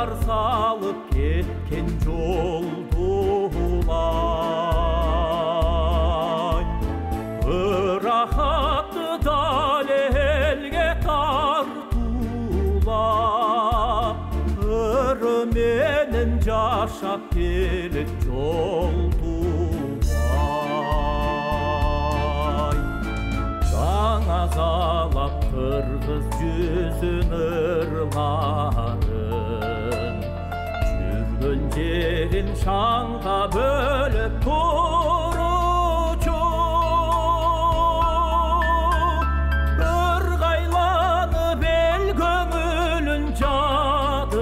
Ырахатчылар салып кеткен жолдулай, ырахатты дал элге тартуулап, ыры менен жашап келет жолдубай. Жаңа залап кыргыз жүзүн ырларын, жүргөн жерин шаңга бөлөп туручу, ыргайланып эл көңүлүн жадырап,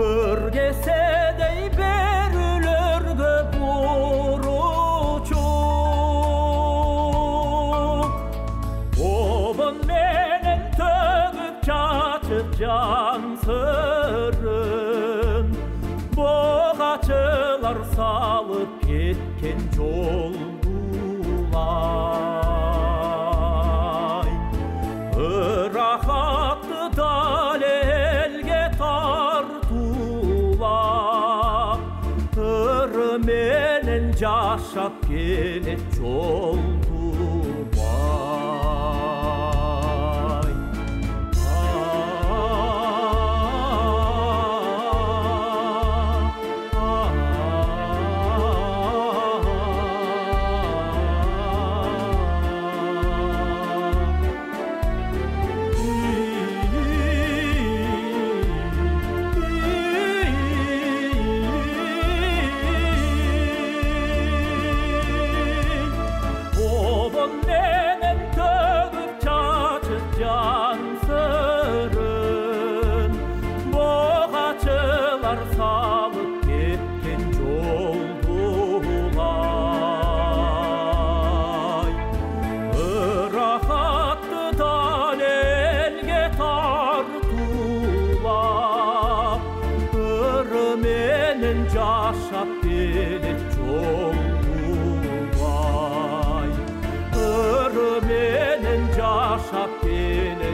ыр кеседей берүүлөргө буручу. Обон менен төгүп чачып жан сырын, богачылар салып кеткен жолдулай, ырахатты дал элге тартуулап, ыры менен жашап келет жолдубай. Обон менен төгүп чачып жан сырын, богачылар салып кеткен жолдулай, ырахатты дал элге тартуулап, ыры менен жашап келет жолдубай, ыры менен жашап келет